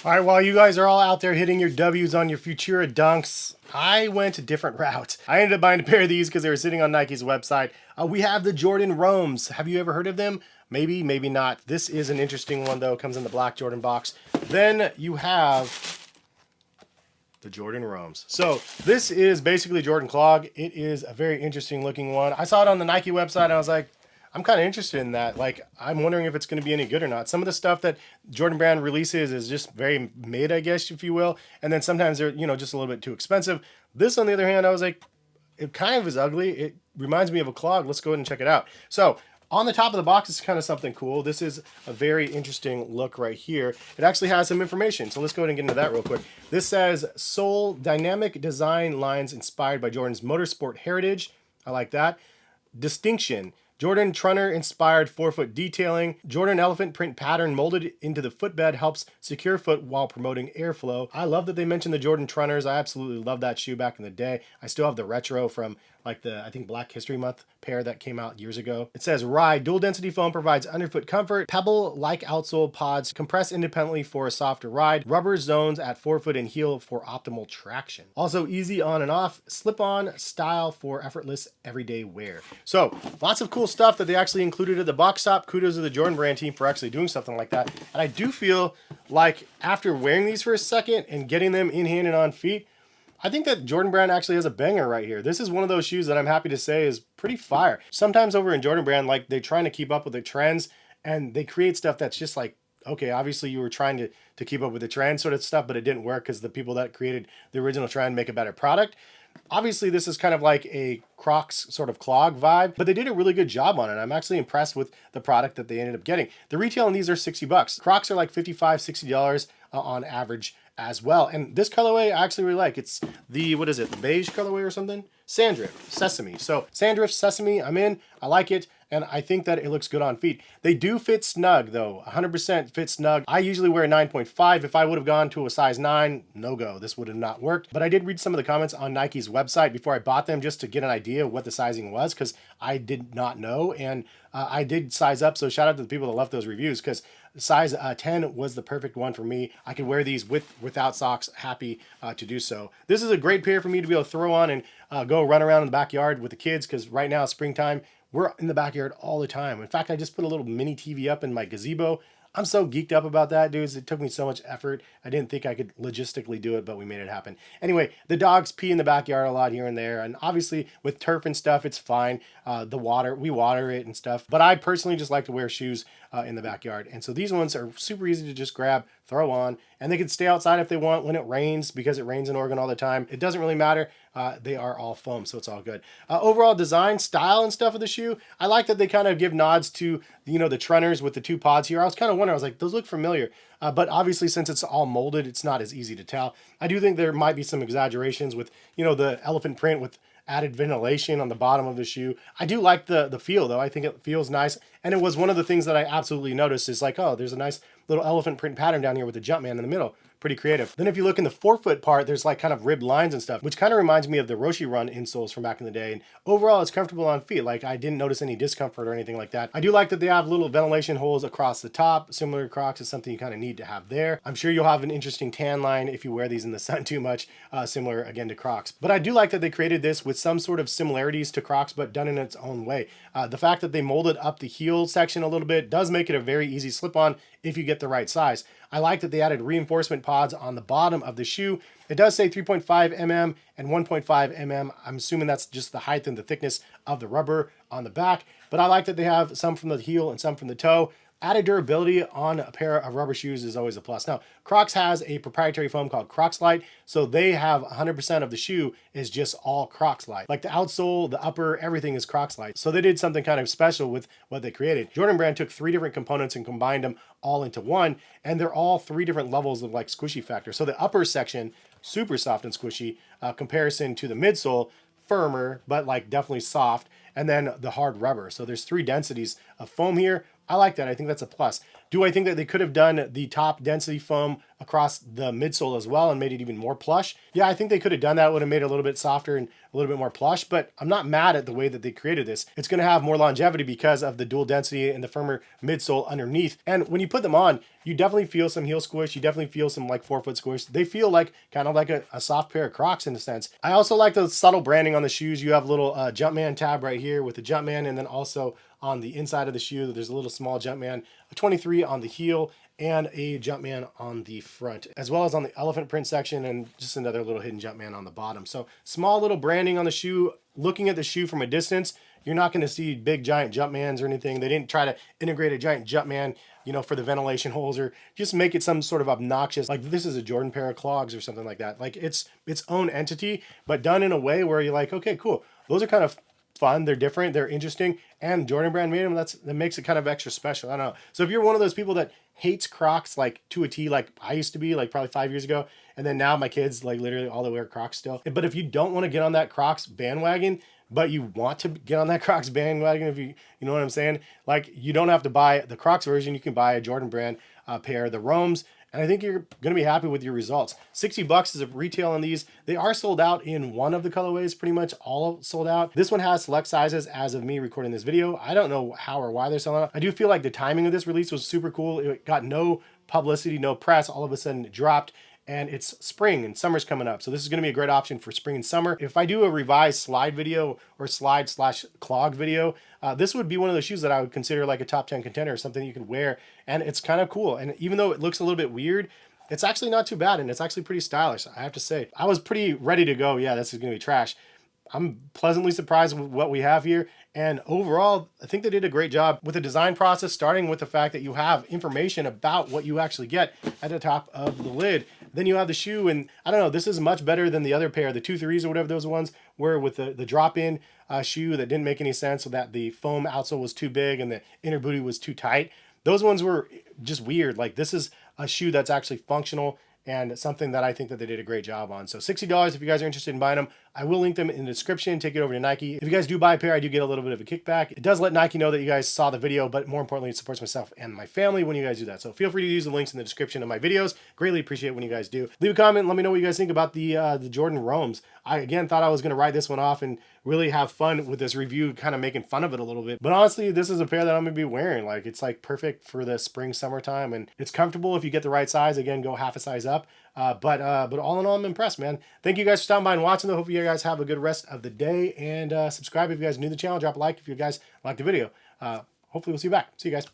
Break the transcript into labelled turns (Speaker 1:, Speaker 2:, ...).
Speaker 1: All right, while you guys are all out there hitting your W's on your Futura Dunks, I went a different route. I ended up buying a pair of these because they were sitting on Nike's website. We have the Jordan Roams. Have you ever heard of them? Maybe, maybe not. This is an interesting one, though. It comes in the black Jordan box. Then you have the Jordan Roams. So this is basically Jordan Clog. It is a very interesting looking one. I saw it on the Nike website and I was like, I'm kind of interested in that. Like, I'm wondering if it's going to be any good or not. Some of the stuff that Jordan Brand releases is just very mid, I guess, if you will. And then sometimes they're, just a little bit too expensive. This, on the other hand, I was like, it kind of is ugly. It reminds me of a clog. Let's go ahead and check it out. So on the top of the box is kind of something cool. This is a very interesting look right here. It actually has some information. So let's go ahead and get into that real quick. This says Sole dynamic design lines inspired by Jordan's motorsport heritage. I like that. Distinction. Jordan Trunner inspired forefoot detailing. Jordan elephant print pattern molded into the footbed helps secure foot while promoting airflow. I love that they mentioned the Jordan Trunners. I absolutely love that shoe back in the day. I still have the retro from like the, I think, Black History Month pair that came out years ago. It says Ride dual density foam provides underfoot comfort. Pebble like outsole pods compress independently for a softer ride. Rubber zones at forefoot and heel for optimal traction. Also easy on and off. Slip on style for effortless everyday wear. So lots of cool stuff that they actually included at the box top. Kudos to the Jordan Brand team for actually doing something like that. And I do feel like after wearing these for a second and getting them in hand and on feet, I think that Jordan Brand actually has a banger right here. This is one of those shoes that I'm happy to say is pretty fire. Sometimes over in Jordan Brand, like they're trying to keep up with the trends and they create stuff that's just like, okay, obviously you were trying to keep up with the trend sort of stuff, but it didn't work because the people that created the original trend make a better product. Obviously, this is kind of like a Crocs sort of clog vibe, but they did a really good job on it. I'm actually impressed with the product that they ended up getting. The retail on these are $60. Crocs are like $55, $60 on average as well. And this colorway I actually really like. It's the, what is it, the beige colorway or something? Sanddrift, Sesame. So Sanddrift, Sesame, I'm in. I like it. And I think that it looks good on feet. They do fit snug though, 100% fit snug. I usually wear 9.5. If I would have gone to a size 9, no go. This would have not worked. But I did read some of the comments on Nike's website before I bought them just to get an idea of what the sizing was because I did not know. And I did size up. So shout out to the people that left those reviews because size 10 was the perfect one for me. I could wear these without socks, happy to do so. This is a great pair for me to be able to throw on and go run around in the backyard with the kids because right now, springtime, we're in the backyard all the time. In fact, I just put a little mini TV up in my gazebo. I'm so geeked up about that, dudes. It took me so much effort. I didn't think I could logistically do it, but we made it happen. Anyway, the dogs pee in the backyard a lot here and there. And obviously with turf and stuff, it's fine. The water, we water it and stuff. But I personally just like to wear shoes in the backyard. And so these ones are super easy to just grab, throw on, and they can stay outside if they want when it rains because it rains in Oregon all the time. It doesn't really matter. They are all foam, so it's all good. Overall design, style, and stuff of the shoe, I like that they kind of give nods to, the Trunners with the two pods here. I was kind of wondering, I was like, those look familiar. But obviously, since it's all molded, it's not as easy to tell. I do think there might be some exaggerations with, the elephant print with added ventilation on the bottom of the shoe. I do like the feel, though. I think it feels nice. And it was one of the things that I absolutely noticed is like, oh, there's a nice little elephant print pattern down here with the Jumpman in the middle. Pretty creative. Then if you look in the forefoot part, there's like kind of ribbed lines and stuff, which kind of reminds me of the Roshi Run insoles from back in the day. And overall, it's comfortable on feet. Like I didn't notice any discomfort or anything like that. I do like that they have little ventilation holes across the top. Similar to Crocs is something you kind of need to have there. I'm sure you'll have an interesting tan line if you wear these in the sun too much, similar again to Crocs. But I do like that they created this with some sort of similarities to Crocs, but done in its own way. The fact that they molded up the heel section a little bit does make it a very easy slip on if you get the right size. I like that they added reinforcement pods on the bottom of the shoe. It does say 3.5 mm and 1.5 mm. I'm assuming that's just the height and the thickness of the rubber on the back, but I like that they have some from the heel and some from the toe. Added durability on a pair of rubber shoes is always a plus. Now, Crocs has a proprietary foam called Crocs Light, so they have 100% of the shoe is just all Crocs Light. Like the outsole, the upper, everything is Crocs Light. So they did something kind of special with what they created. Jordan Brand took 3 different components and combined them all into one, and they're all 3 different levels of like squishy factor. So the upper section, super soft and squishy, comparison to the midsole, firmer, but like definitely soft, and then the hard rubber. So there's 3 densities of foam here. I like that. I think that's a plus. Do I think that they could have done the top density foam across the midsole as well and made it even more plush? Yeah, I think they could have done that. It would have made it a little bit softer and a little bit more plush, but I'm not mad at the way that they created this. It's going to have more longevity because of the dual density and the firmer midsole underneath. And when you put them on, you definitely feel some heel squish. You definitely feel some like forefoot squish. They feel like kind of like a soft pair of Crocs in a sense. I also like the subtle branding on the shoes. You have a little Jumpman tab right here with the Jumpman, and then also on the inside of the shoe, there's a little small Jumpman, a 23 on the heel, and a Jumpman on the front, as well as on the elephant print section, and just another little hidden Jumpman on the bottom. So small little branding on the shoe. Looking at the shoe from a distance, you're not going to see big giant Jumpmans or anything. They didn't try to integrate a giant Jumpman, you know, for the ventilation holes, or just make it some sort of obnoxious, like this is a Jordan pair of clogs or something like that. Like it's its own entity, but done in a way where you're like, okay, cool. Those are kind of fun, they're different, they're interesting, and Jordan Brand made them. That makes it kind of extra special. I don't know. So if you're one of those people that hates Crocs like to a T, like I used to be, like probably 5 years ago, and then now my kids like literally all they wear Crocs still. But if you don't want to get on that Crocs bandwagon, but you want to get on that Crocs bandwagon, if you know what I'm saying, like you don't have to buy the Crocs version. You can buy a Jordan Brand pair, the Roams. And I think you're going to be happy with your results. $60 is a retail on these. They are sold out in one of the colorways, pretty much all sold out. This one has select sizes as of me recording this video. I don't know how or why they're selling out. I do feel like the timing of this release was super cool. It got no publicity, no press. All of a sudden it dropped. And it's spring and summer's coming up. So this is going to be a great option for spring and summer. If I do a revised slide video or slide/clog video, this would be one of those shoes that I would consider like a top 10 contender or something you could wear. And it's kind of cool. And even though it looks a little bit weird, it's actually not too bad. And it's actually pretty stylish, I have to say. I was pretty ready to go. Yeah, this is going to be trash. I'm pleasantly surprised with what we have here. And overall, I think they did a great job with the design process, starting with the fact that you have information about what you actually get at the top of the lid. Then you have the shoe, and I don't know, this is much better than the other pair, the 2-3s or whatever those ones were, with the drop-in shoe that didn't make any sense, so that the foam outsole was too big and the inner booty was too tight. Those ones were just weird. Like, this is a shoe that's actually functional and something that I think that they did a great job on. So $60 if you guys are interested in buying them. I will link them in the description. Take it over to Nike. If you guys do buy a pair, I do get a little bit of a kickback. It does let Nike know that you guys saw the video, but more importantly, it supports myself and my family when you guys do that. So feel free to use the links in the description of my videos. Greatly appreciate when you guys do. Leave a comment. Let me know what you guys think about the Jordan Roams. I, again, thought I was going to write this one off and really have fun with this review, kind of making fun of it a little bit. But honestly, this is a pair that I'm going to be wearing. Like, it's like perfect for the spring, summertime, and it's comfortable if you get the right size. Again, go half a size up. But all in all, I'm impressed, man. Thank you guys for stopping by and watching. I hope you guys have a good rest of the day, and subscribe if you guys are new to the channel. Drop a like if you guys like the video. Hopefully we'll see you back. See you guys.